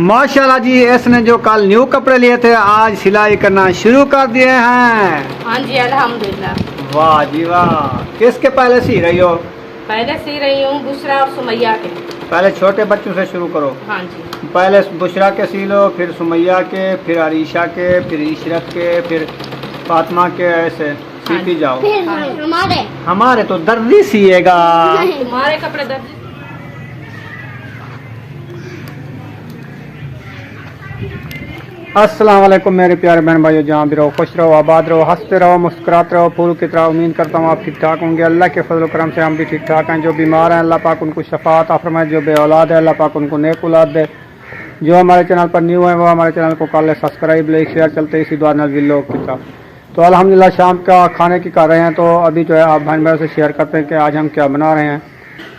माशाल्लाह जी, इसने जो कल न्यू कपड़े लिए थे आज सिलाई करना शुरू कर दिए हैं। हाँ जी अल्हम्दुलिल्लाह। वाह जी वाह। किसके पहले सी रही हो? पहले सी रही हूँ बुशरा और सुमैया के। पहले छोटे बच्चों से शुरू करो। हाँ जी। पहले बुशरा के सी लो, फिर सुमैया के, फिर अरीशा के, फिर इशरत के, फिर फातिमा के, ऐसे सीती जाओ। फिर हमारे तो दर्दी सिएगा। तुम्हारे कपड़े दर्जी। अस्सलाम वालेकुम मेरे प्यारे बहन भाइयों, जहाँ भी रहो खुश रहो, आबाद रहो, हंसते रहो, मुस्कुराते रहो, फूल की तरह। उम्मीद करता हूँ आप ठीक ठाक होंगे। अल्लाह के फजल करम से हम भी ठीक ठाक हैं। जो बीमार हैं अल्लाह पाक उनको शफात फरमाए, जो बे औलाद है अल्लाह पाक उनको नेक औलाद दे। जो हमारे चैनल पर न्यू है वो हमारे चैनल को कर ले सब्सक्राइब, लाइक शेयर, चलते इसी दुआ नज़ीर लोग की तरफ। तो अल्हम्दुलिल्लाह शाम का खाने की कर रहे हैं। तो अभी जो है आप बहन भाई से शेयर करते हैं कि आज हम क्या बना रहे हैं।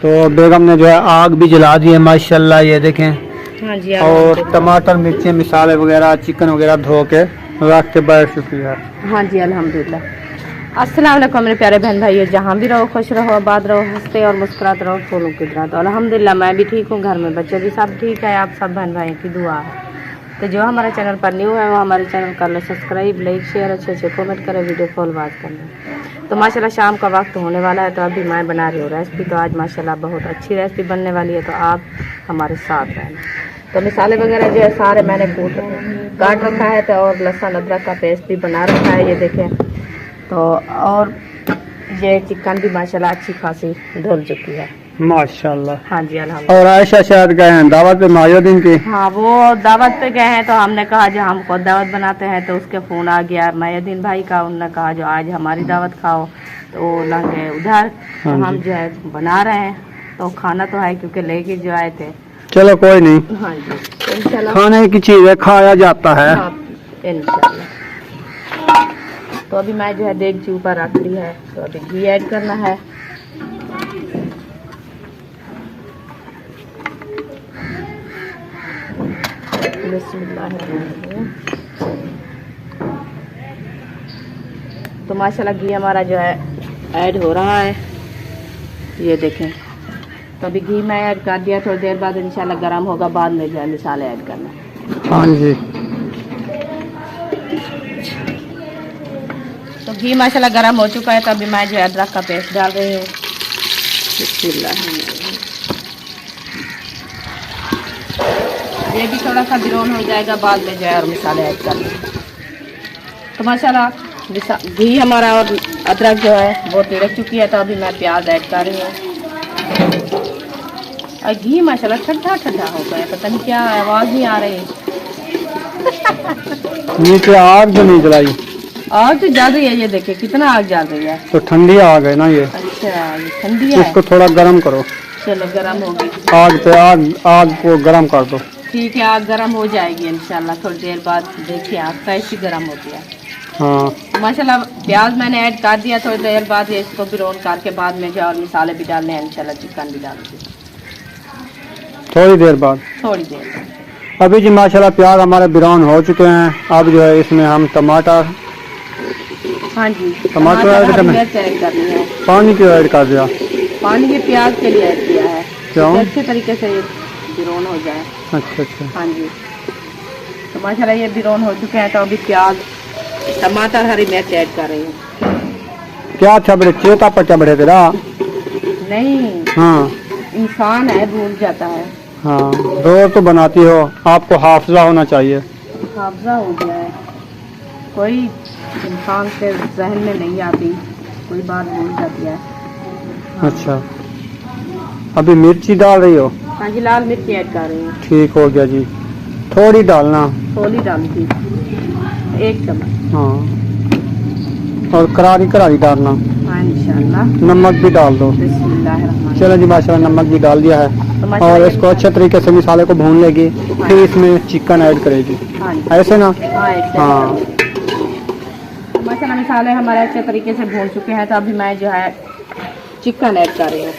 तो बेगम ने जो है आग भी जला दी है माशाल्लाह, ये देखें। हाँ जी। और टमाटर, मिर्ची, मिसाले वगैरह, चिकन वगैरह धो के रख के बैठ चुकी है। हाँ जी अल्हम्दुलिल्लाह। अस्सलाम वालेकुम मेरे प्यारे बहन भाइयों, जहाँ भी रहो खुश रहो, आबाद रहो, हंसते और मुस्कुराते रहो, फूलों की तरह। तो अल्हम्दुलिल्लाह मैं भी ठीक हूँ, घर में बच्चे भी सब ठीक है। आप सब बहन भाइयों की दुआ है। तो जो हमारे चैनल पर न्यू है वो हमारे चैनल कर ले सब्सक्राइब, लाइक शेयर, अच्छे अच्छे कमेंट करें, वीडियो कॉल बात करना। तो माशाल्लाह शाम का वक्त होने वाला है। तो अभी मैं बना रही हूँ रेसिपी। तो आज माशाल्लाह बहुत अच्छी रेसिपी बनने वाली है। तो आप हमारे साथ रहना। तो मिसाले वगैरह जो है सारे मैंने काट रखा है। तो और लहसुन अदरक का पेस्ट भी बना रखा है, ये देखें। तो और ये चिकन भी माशाल्लाह अच्छी खासी धुल चुकी है माशाल्लाह। हाँ जी अल्हम्दुलिल्लाह। और आयशा शायद गए हैं दावत पे मायोदीन की। हाँ वो दावत पे गए हैं। तो हमने कहा जो हम खुद दावत बनाते हैं। तो उसके फ़ोन आ गया मायोदीन भाई का, उन्होंने कहा जो आज हमारी दावत खाओ। तो वो लगे उधर। तो हम जो है बना रहे हैं। तो खाना तो है क्योंकि लेके जो आए थे। चलो कोई नहीं, हाँ जी इंशाल्लाह खाने की चीज है, खाया जाता है। हाँ, इंशाल्लाह। तो अभी मैं जो है देगची ऊपर रख ली है। तो अभी घी ऐड करना है। बिस्मिल्लाह। तो माशाल्लाह घी हमारा जो है ऐड हो रहा है, ये देखें। तो अभी घी मैं ऐड कर दिया। थोड़ी देर बाद इंशाल्लाह गर्म होगा, बाद में जो है मिसाले ऐड करना। हाँ जी। तो घी माशाल्लाह गर्म हो चुका है। तो अभी मैं जो है अदरक का पेस्ट डाल रही हूँ। ये भी थोड़ा सा ब्राउन हो जाएगा, बाद में जो है और मिसाले ऐड करना। तो माशाल्लाह घी हमारा और अदरक जो है वो तिड़क चुकी है। तो अभी मैं प्याज ऐड कर रही हूँ। और घी माशाल्लाह ठंडा ठंडा हो गया, पता नहीं क्या आवाज़ नहीं आ रही। नीचे आग तो नहीं जलाई? आग तो जल रही है, ये देखिए कितना आग जल रही है। तो ठंडी आग है ना ये? अच्छा ये ठंडी है। इसको थोड़ा गर्म करो। चलो गर्म होगी। आग पे आग को गर्म कर दो। ठीक है आग गर्म हो जाएगी इंशाल्लाह थोड़ी देर बाद। देखिए आग कैसी गर्म होती है। हाँ माशाल्लाह प्याज मैंने ऐड कर दिया। थोड़ी देर बाद ये इसको ब्राउन करके बाद में जो और मसाले भी डालने हैं इंशाल्लाह, चिकन भी डालूंगी थोड़ी देर बाद। थोड़ी देर बाद। अभी जी माशाल्लाह प्याज हमारे ब्राउन हो चुके हैं। अब जो है इसमें हम टमाटर, हाँ जी टमाटर ऐड करना है। ऐड करनी है। पानी क्यों ऐड कर दिया? पानी ये प्याज के लिए ऐड किया है, क्यों? अच्छे तरीके से ब्राउन हो जाए। अच्छा अच्छा। हाँ जी। तो माशाल्लाह ये ब्राउन हो चुके हैं। तो अभी प्याज, टमाटर, हरी मिर्च ऐड कर रही हूँ। क्या अच्छा बड़े चेता पचा बड़े तेरा? नहीं हाँ इंसान है भूल जाता है। हाँ रोज तो बनाती हो, आपको हाफजा होना चाहिए। हाफजा हो गया है, कोई इंसान के जहन में नहीं आती, कोई बात भूल जाती है। अच्छा अभी मिर्ची डाल रही हो? हाँ जी लाल मिर्ची ऐड कर रही हूँ। ठीक हो गया जी, थोड़ी डालना। थोड़ी डाली थी, 1 चम्मच। हाँ और करारी करारी डालना। हाँ इंशाल्लाह। नमक भी डाल दो। बिस्मिल्लाहिर्रहमानिर्रहीम। चलो जी माशाल्लाह नमक भी डाल दिया है। तो और इसको अच्छे तरीके से मिसाले को भून लेगी, फिर इसमें चिकन ऐड करेगी। हाँ जी ऐसे ना? हाँ ऐसे। हाँ माशाल्लाह मिसाले हमारे अच्छे तरीके से भून चुके हैं। तो अभी मैं जो है चिकन ऐड कर रही हूँ।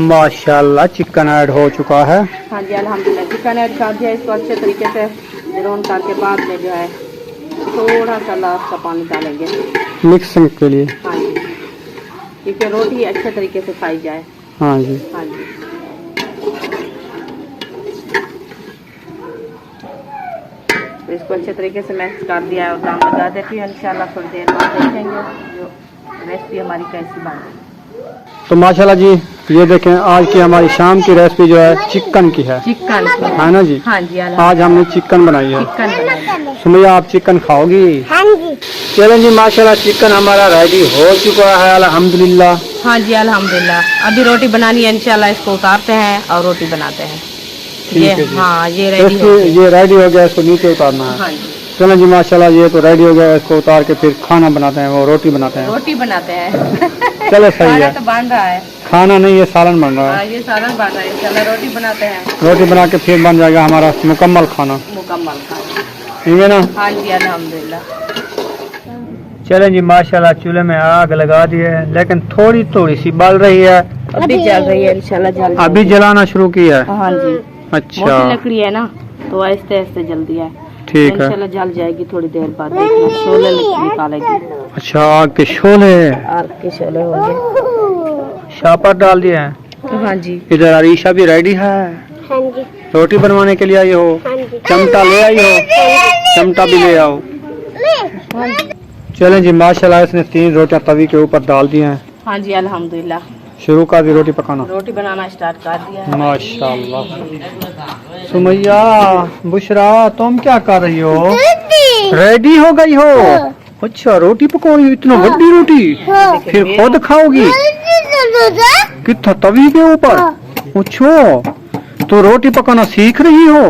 माशाल्लाह चिकन ऐड हो चुका है। हाँ जी अल्हम्दुलिल्लाह चिकन ऐड कर दिया। इसको अच्छे तरीके से ब्राउन करके बाद में जो है थोड़ा सा लास्ट का पानी डालेंगे मिक्सिंग के लिए। हाँ जी क्योंकि रोटी अच्छे तरीके से खाई जाए। हाँ जी। हाँ जी तो इसको अच्छे तरीके से मैक्स कर दिया है और दाम लगा देती है। इंशाल्लाह थोड़ी देर बाद देखेंगे जो रेसिपी हमारी कैसी बन रही है। तो माशाल्लाह जी ये देखें आज की हमारी शाम की रेसिपी जो है चिकन की है चिकन है ना जी। हाँ जी आज हमने चिकन बनाई है। चिकन सुमैया आप चिकन खाओगी? हाँ जी। चलें जी माशाल्लाह चिकन हमारा रेडी हो चुका है अल्हम्दुलिल्लाह। हाँ जी अल्हम्दुलिल्लाह। अभी रोटी बनानी है इंशाल्लाह, इसको उतारते हैं और रोटी बनाते हैं। ठीक ये है जी। हाँ ये तो रेडी हो गई। ये रेडी हो गया, इसको नीचे उतारना है। हाँ जी चलें जी माशाल्लाह ये तो रेडी हो गया, इसको उतार के फिर खाना बनाते हैं, वो रोटी बनाते हैं। रोटी बनाते हैं। चलो सही खाना है। तो बन रहा है। खाना नहीं ये सालन बन रहा है। हाँ ये सालन बन रहा है। इंशाल्लाह रोटी बनाते हैं, रोटी बना के फिर बन जाएगा हमारा मुकम्मल खाना, मुकम्मल खाना। ठीक है ना। हाँ जी अल्हम्दुलिल्लाह। चलें जी माशाल्लाह चूल्हे में आग लगा दी है, लेकिन थोड़ी थोड़ी सी बल रही है। अभी चल रही है इंशाल्लाह जल अभी जलाना शुरू किया है। हाँ जी अच्छा मोटी लकड़ी है ना तो आहिस्ते आहिस्ते जल्दी है। ठीक है। इंशाल्लाह जल जाएगी थोड़ी देर बाद, देखना शोले निकालेगी। अच्छा आग के शोले, आग के शोले हो गए। शापर डाल दिए हैं। हाँ जी इधर अरीशा भी रेडी है, हाँ जी। रोटी बनवाने के लिए आई हो। हाँ जी। चमटा ले आई हो, चमटा भी ले आओ। हाँ जी चलें जी माशाल्लाह इसने 3 रोटियां तवी के ऊपर डाल दी हैं। हाँ जी अल्हम्दुलिल्लाह। शुरू कर दी रोटी पकाना। रोटी बनाना स्टार्ट कर दिया है। माशाल्लाह। सुमैया बुशरा तुम क्या कर रही हो? रेडी हो गई हो? अच्छा रोटी पका रही हो, इतना बड़ी रोटी फिर खुद खाओगी? कितना तवी के ऊपर? अच्छा तो रोटी पकाना सीख रही हो?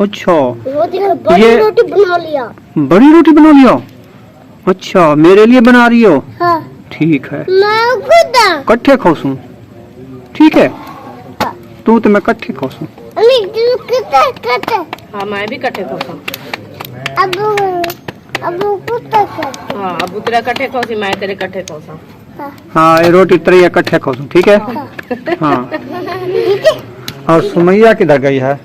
अच्छा बड़ी रोटी बना लिया। बड़ी रोटी बना लिया। अच्छा मेरे लिए बना रही हो? हाँ। ठीक है मैं खुद कट्ठे खोसूं, ठीक है तू तो मैं कट्ठे खोसूं। हाँ मैं भी कट्ठे खोसा। अब हाँ अब तेरा कट्ठे खोसी, मैं तेरे कट्ठे खोसा। हाँ ये रोटी तरी कट्ठे खोसूं, ठीक है। हाँ और सुमैया किधर गई है?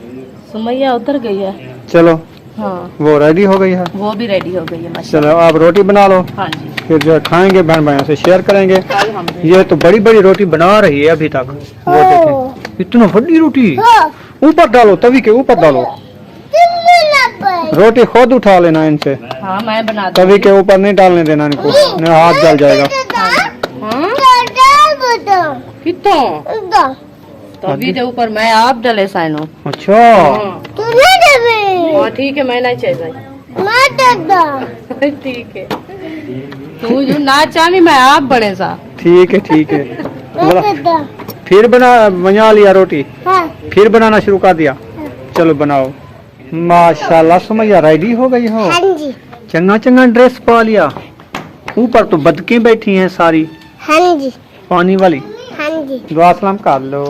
सुमैया उतर गई है। चलो हाँ वो रेडी हो गई है। वो भी रेडी हो गई है माशाल्लाह। चलो आप रोटी बना लो, हाँ जी फिर जो है खाएंगे बहन भाइयों से शेयर करेंगे। अल्हम्दुलिल्लाह। ये तो बड़ी बड़ी रोटी बना रही है अभी तक, वो देखें इतना बड़ी रोटी। ऊपर डालो, तवी के ऊपर डालो, रोटी खुद उठा लेना इनसे, हाँ मैं बना तवी के ऊपर नहीं डालने देना इनको, नहीं हाथ जल जाएगा। कितना तभी के ऊपर मैं आप डले साइनो। अच्छा हाँ ठीक है मैं नहीं चाहिए। ठीक है तू जो ना चाहनी मैं आप बड़े सा। ठीक है ठीक है। बोला फिर बना लिया रोटी, फिर बनाना शुरू कर दिया। चलो बनाओ। माशाल्लाह सुमैया रेडी हो गई हो। चंगा चंगा ड्रेस पा लिया, ऊपर तो बदकें बैठी हैं सारी हाँ जी। पानी वाली। हाँ जी। दुआ सलाम कर लो।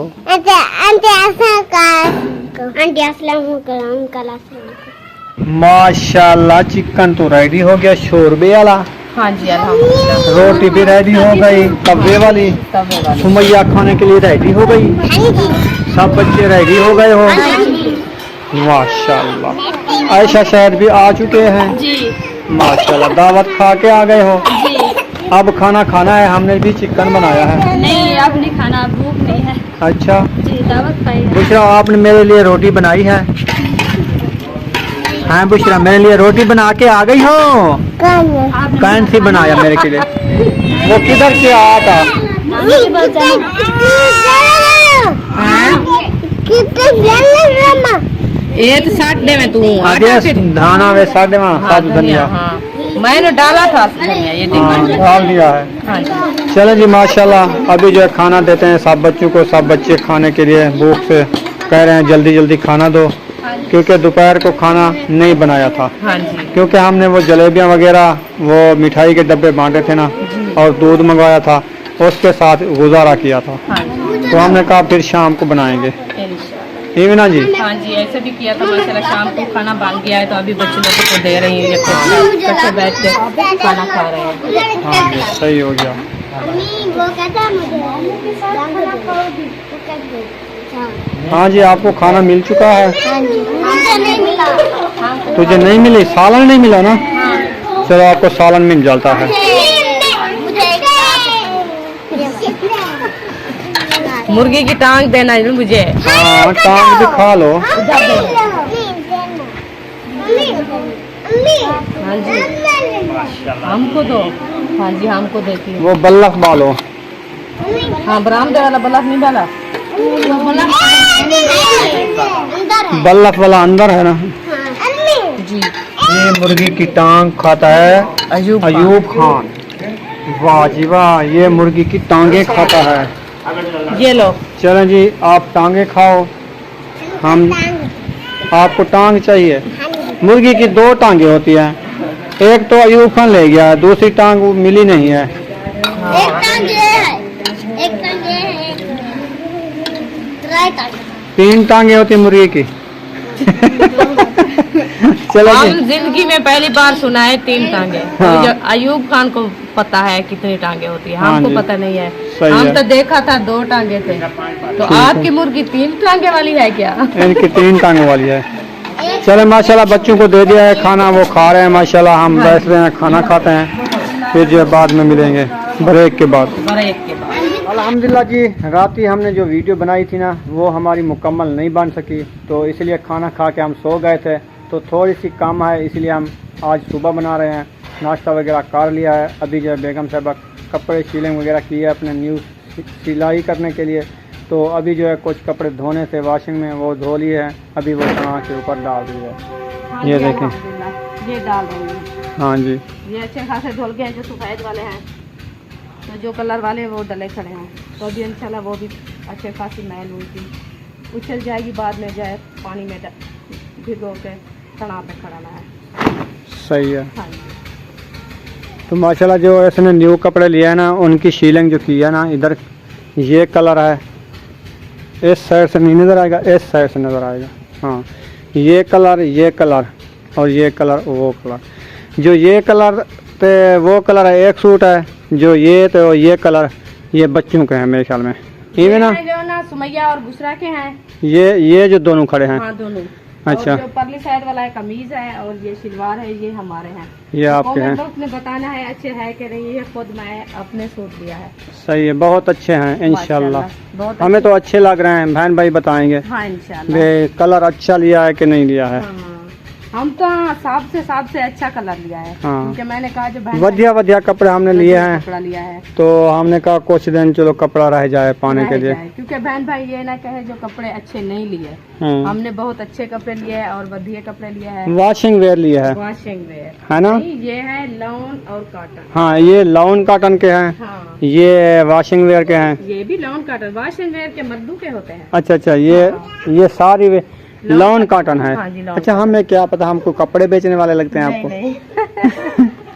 माशाल्लाह चिकन तो रेडी हो गया शोरबे वाला। हाँ जी अल्हम्दुलिल्लाह। रोटी भी रेडी हो गई तवे वाली। तवे वाली। सुमैया खाने के लिए रेडी हो गई, सब बच्चे रेडी हो गए हो। माशाल्लाह आयशा शायद भी आ चुके हैं जी। माशाल्लाह दावत खा के आ गए हो। जी अब खाना खाना है, हमने भी चिकन बनाया है। नहीं अब नहीं खाना, अब भूख नहीं है। अच्छा जी दावत खाई है। बुशरा आपने मेरे लिए रोटी बनाई है? हाँ बुशरा मेरे लिए रोटी बना के आ गई हो? कौन सी बनाया मेरे के लिए? वो किधर से आया था? ये तो साढ़े में तू आगे धाना वे साढ़े साथ धनिया। हाँ मैंने डाला था धनिया, ये हाँ डाल दिया है। हाँ जी चलें जी माशाल्लाह अभी जो है खाना देते हैं सब बच्चों को, सब बच्चे खाने के लिए भूख से कह रहे हैं जल्दी जल्दी खाना दो, क्योंकि दोपहर को खाना नहीं बनाया था। हाँ जी क्योंकि हमने वो जलेबियाँ वगैरह वो मिठाई के डब्बे बांटे थे ना, और दूध मंगवाया था, उसके साथ गुजारा किया था। हाँ जी तो हमने कहा फिर शाम को बनाएंगे, इंशाल्लाह। ठीक है ना जी। हाँ जी ऐसे भी किया था माशाल्लाह। शाम को खाना बन गया है तो अभी बच्चे लोगों को दे रही हैं, इकट्ठे बैठ के खाना खा रहे हैं। हाँ जी सही हो गया। हाँ जी आपको खाना मिल चुका है? तुझे नहीं मिली? सालन नहीं मिला ना? चलो आपको सालन मिल जाता है। मुर्गी की टांग देना है मुझे। हाँ टांग भी खा लो। हाँ जी हमको दो। हाँ जी हमको देती है। वो बल्लफ बालो। हाँ बरामदे वाला बल्लफ नहीं डाला। बल्लफ वाला अंदर है ना। जी ये मुर्गी की टांग खाता है अयूब खान। वाह जी वाह, ये मुर्गी की टांगे खाता है। ये लो। चलें जी, आप टांगे खाओ, हम आपको टांग चाहिए। मुर्गी की 2 टांगे होती हैं, एक तो अयूब खान ले गया है, दूसरी टांग वो मिली नहीं है। एक टांग ये है, एक टांग ये है, एक राइट टांग। 3 टांगे होती मुर्गी की। चलो हम जी, जिंदगी में पहली बार सुना है 3 टांगे। हाँ। तो जो अयूब खान को पता है कितनी टांगे होती है, हाँ हमको जी। पता नहीं है। सही हम है। तो देखा था 2 टांगे थे। तो है। आपकी मुर्गी 3 टांगे वाली है क्या? इनकी 3 टांगों वाली है। चले माशाल्लाह, बच्चों को दे दिया है खाना, वो खा रहे हैं माशाल्लाह। हम बैठ रहे हैं, खाना खाते हैं, फिर जो है बाद में मिलेंगे ब्रेक के बाद। ब्रेक के बाद। अल्हम्दुलिल्लाह जी, रात ही हमने जो वीडियो बनाई थी ना, वो हमारी मुकम्मल नहीं बन सकी, तो इसलिए खाना खा के हम सो गए थे। तो थोड़ी सी कम है, इसलिए हम आज सुबह बना रहे हैं। नाश्ता वगैरह कर लिया है। अभी जो है बेगम साहबा कपड़े सीलिंग वगैरह की है अपने न्यू सिलाई करने के लिए। तो अभी जो है कुछ कपड़े धोने थे वॉशिंग में, वो धो लिए हैं। अभी वो तनाव के ऊपर डाल दिए है। हाँ ये जी, देखें। अल्हम्दुलिल्लाह, ये डाल रही हूँ। हाँ जी, ये अच्छे खासे धुल गए हैं, जो सफ़ेद वाले हैं। तो जो कलर वाले हैं वो डले खड़े हैं। तो अभी इंशाल्लाह वो भी अच्छे खासी मैल हुई थी, उछल जाएगी। बाद में जाए पानी में भिगो के तनाव पे खड़ाना है। सही है। हाँ जी। तो माशाल्लाह जो इसने न्यू कपड़े लिए हैं ना, उनकी शीलिंग जो की है ना, इधर ये कलर है, इस साइड से नहीं नज़र आएगा, इस साइड से नज़र आएगा। हाँ, ये कलर और ये कलर वो कलर। जो ये कलर ते वो कलर है, एक सूट है। जो ये तो ये कलर ये बच्चों के हैं मेरे ख्याल में, ये ना जो ना सुमैया और बुशरा के हैं। ये जो दोनों खड़े हैं। हाँ दोनों। अच्छा। और जो परली साइड वाला है कमीज है, और ये शलवार है, ये हमारे हैं। ये आपके हैं। कमेंट बॉक्स में बताना है अच्छे है कि नहीं। ये खुद मैं अपने सूट लिया है। सही है, बहुत अच्छे हैं इंशाल्लाह। बहुत हमें तो अच्छे लग रहे हैं, बहन भाई बताएंगे हाँ इंशाल्लाह। ये कलर अच्छा लिया है कि नहीं लिया है। हाँ, हम तो साफ से अच्छा कलर लिया है। हाँ। क्योंकि मैंने कहा जो बहन वधिया कपड़े हमने लिए हैं, कपड़ा लिया है, तो हमने कहा कुछ दिन चलो कपड़ा रह जाए पाने के रह लिए। जाए। क्योंकि बहन भाई ये ना कहे जो कपड़े अच्छे नहीं लिए। हमने बहुत अच्छे कपड़े लिए हैं और वधिया कपड़े लिए हैं। वॉशिंग वेयर लिए है, वॉशिंग वेयर है ना। नहीं, ये है लॉन और कॉटन। हाँ, ये लॉन कॉटन के हैं, हाँ, ये वॉशिंग वेयर के हैं। ये भी लॉन कॉटन वॉशिंग वेयर के मर्दू के होते हैं। अच्छा, ये सारी लॉन कॉटन है। हाँ जी, लॉन अच्छा, हमें क्या पता, हमको कपड़े बेचने वाले लगते हैं आपको। नहीं।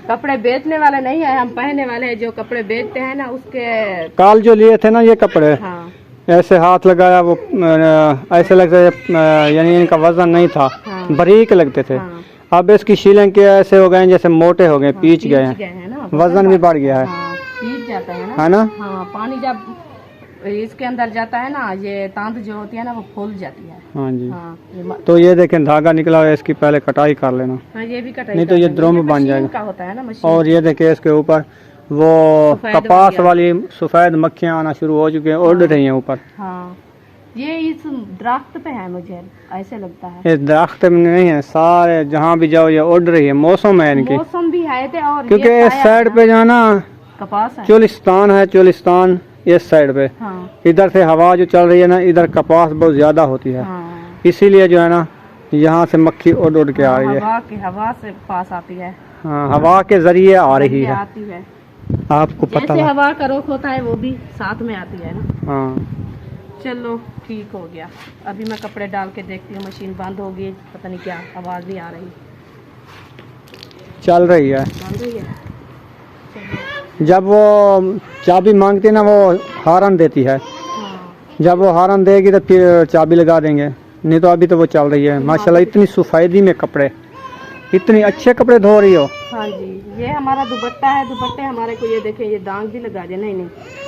कपड़े बेचने वाले नहीं है, हम पहनने वाले हैं। जो कपड़े बेचते हैं ना उसके। काल जो लिए थे ना ये कपड़े, हाँ ऐसे हाथ लगाया वो ऐसे लगता है, यानी इनका वजन नहीं था, हाँ। बारीक लगते थे। हाँ। अब इसकी शीलिंग के ऐसे हो गए हैं जैसे मोटे हो गए, हाँ, पीच गए हैं, है ना, वजन भी बढ़ गया है। हाँ, पीच जाता है ना। है ना। हाँ, पानी जब इसके अंदर जाता है ना, ये तांत जो होती है ना वो फूल जाती है। हाँ जी। हाँ, तो ये देखें धागा निकला हुआ है, इसकी पहले कटाई कर लेना, हाँ ये भी कटाई नहीं तो ये करते हैं। द्रोम बन मशीन जाएगा। का होता है ना, मशीन। और ये देखें इसके ऊपर वो सफेद कपास वाली सफेद मक्खियाँ आना शुरू हो चुकी हैं, उड़ रही हैं ऊपर। हाँ, ये इस दरख्त पे है, मुझे ऐसे लगता है। इस दरख्त में नहीं है, सारे जहाँ भी जाओ ये उड़ रही है, मौसम है इनकी। मौसम भी है थे, और क्योंकि ये इस साया साइड है पे जो है ना कपास है। चोलिस्तान है, चोलिस्तान इस साइड पे। हाँ, इधर से हवा जो चल रही है ना, इधर कपास बहुत ज्यादा होती है, हाँ, इसीलिए जो है ना यहाँ से मक्खी उड़ उड़ के आ रही है। हवा से पास आती है। हाँ, हवा के जरिए आ रही ये है, आती है। आपको पता जैसे है। हवा का रुख होता है वो भी साथ में आती है ना। हाँ, चलो ठीक हो गया। अभी मैं कपड़े डाल के देखती हूँ, मशीन बंद हो गई, पता नहीं क्या आवाज़ नहीं आ रही। चल रही है। बंद रही है। चलो। जब वो चाबी मांगती है ना, वो हारन देती है। हाँ, जब वो हारन देगी तो फिर चाबी लगा देंगे, नहीं तो अभी तो वो चल रही है। माशाल्लाह इतनी सफाई में कपड़े, इतने अच्छे कपड़े धो रही हो। हाँ जी, ये हमारा दुपट्टा है। दुपट्टे हमारे को ये देखें, ये दाग भी लगा दे। नहीं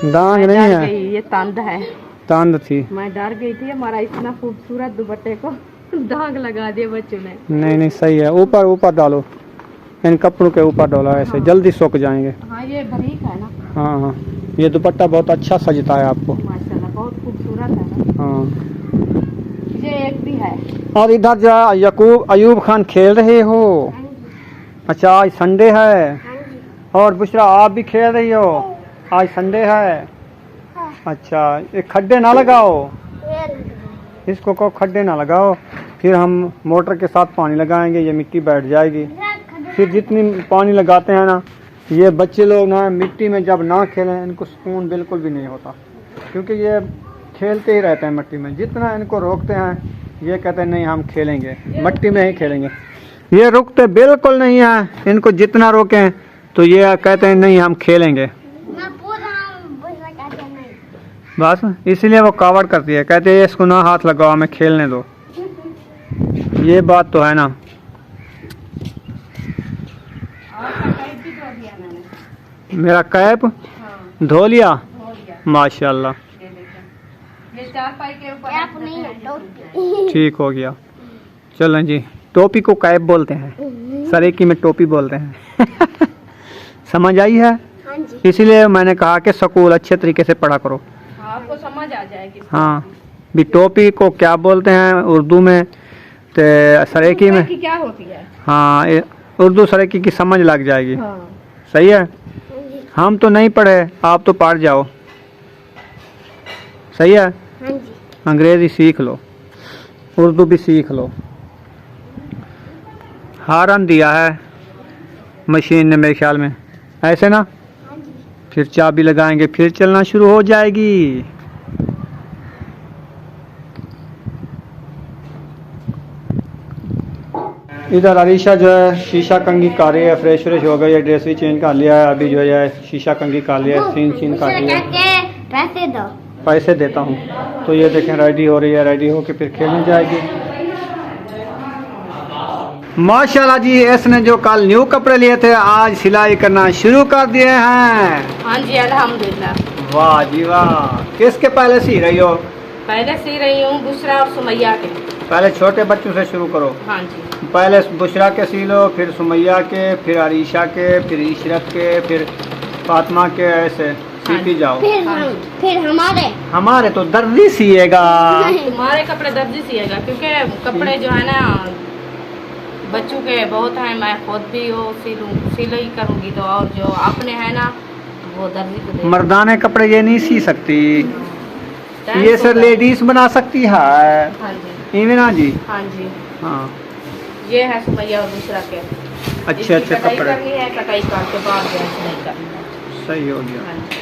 दाग मैं नहीं डर है, गई, ये तंद है। तांद थी। मैं डर गई थी, हमारा इतना खूबसूरत दुपट्टे को दाग लगा दिए बच्चों ने। नहीं सही है, ऊपर ऊपर डालो, इन कपड़ों के ऊपर डालो, ऐसे हाँ। जल्दी सूख जाएंगे। हाँ, ये बारीक है ना। हाँ, ये दुपट्टा बहुत अच्छा सजता है आपको। माशाल्लाह बहुत खूबसूरत है ना। हाँ, ये एक भी है। और इधर जा यकूब अयूब खान खेल रहे हो। अच्छा आज संडे है। और बुशरा आप भी खेल रही हो, आज संडे है। अच्छा ये खड्डे ना लगाओ, इसको को खड्डे ना लगाओ, फिर हम मोटर के साथ पानी लगाएंगे, ये मिट्टी बैठ जाएगी। फिर जितनी पानी लगाते हैं ना, ये बच्चे लोग ना मिट्टी में जब ना खेलें इनको सुकून बिल्कुल भी नहीं होता, क्योंकि ये खेलते ही रहते हैं मिट्टी में। जितना इनको रोकते हैं ये कहते हैं नहीं हम खेलेंगे, मिट्टी में ही खेलेंगे। ये रुकते बिल्कुल नहीं हैं, इनको जितना रोकें तो ये कहते हैं नहीं हम खेलेंगे। बस इसलिए वो कावड़ करती है, कहते हैं इसको ना हाथ लगाओ हमें खेलने दो। ये बात तो है ना। मेरा कैप धो लिया, माशाल्लाह, ये चारपाई के ऊपर ठीक हो गया। चलें जी, टोपी को कैप बोलते हैं, सरेकी में टोपी बोलते हैं। समझ आई है? इसीलिए मैंने कहा कि स्कूल अच्छे तरीके से पढ़ा करो, आपको समझ आ जाएगी। हाँ भी टोपी को क्या बोलते हैं उर्दू में, तो सरेकी में क्या होती है। हाँ उर्दू सरेकी की समझ लग जाएगी। हाँ। सही है। हम तो नहीं पढ़े, आप तो पढ़ जाओ। सही है। अंग्रेजी सीख लो, उर्दू भी सीख लो। हारन दिया है मशीन ने मेरे ख्याल में, ऐसे ना, फिर चाबी लगाएंगे फिर चलना शुरू हो जाएगी। इधर अरीशा जो है शीशा कंघी कर रही है, फ्रेश फ्रेश हो गई है, ड्रेस भी चेंज कर लिया है, अभी जो है शीशा कंघी कर लिया है, सीन काट लिया। पैसे दो। पैसे देता हूँ। तो ये देखें रेडी हो रही है, रेडी होके फिर खेलने जाएगी। माशाल्लाह जी, इसने जो कल न्यू कपड़े लिए थे आज सिलाई करना शुरू कर दिए हैं। हाँ जी अल्हम्दुलिल्लाह। वाह जी वाह। किसके पहले सी रही हो? पहले सी रही हूँ बुशरा और सुमैया के। पहले छोटे बच्चों से शुरू करो। हाँ जी। पहले बुशरा के सी लो, फिर सुमैया के, फिर अरीशा के, फिर इशरत के, फिर फातिमा के, ऐसे सीखी जाओ। फिर हमारे तो दर्जी सिएगा। तुम्हारे कपड़े दर्जी सिएगा, क्योंकि कपड़े जो है ना बच्चों के बहुत हैं, मैं खुद भी वो सिलाई करूँगी तो, और जो अपने हैं ना वो दर्जी को दे। मर्दाने कपड़े ये नहीं सी सकती, ये सर लेडीज बना सकती है। हाँ जी। इवेना जी। हाँ जी। हाँ ये है सुमैया और दूसरा के। अच्छे अच्छे कटाई कपड़े। करनी है, कटाई करके बाद जो है सिलाई करनी है। सही हो गया। हाँ जी।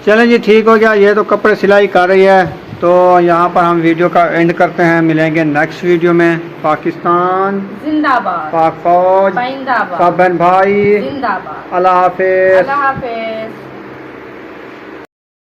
चलें जी, ठीक हो गया। ये तो कपड़े सिलाई कर रही है, तो यहाँ पर हम वीडियो का एंड करते हैं। मिलेंगे नेक्स्ट वीडियो में। पाकिस्तान जिंदाबाद, पाक फौज, जिंदाबाद, सब बहन भाई, जिंदाबाद। अल्लाह हाफिज। अल्लाह हाफिज।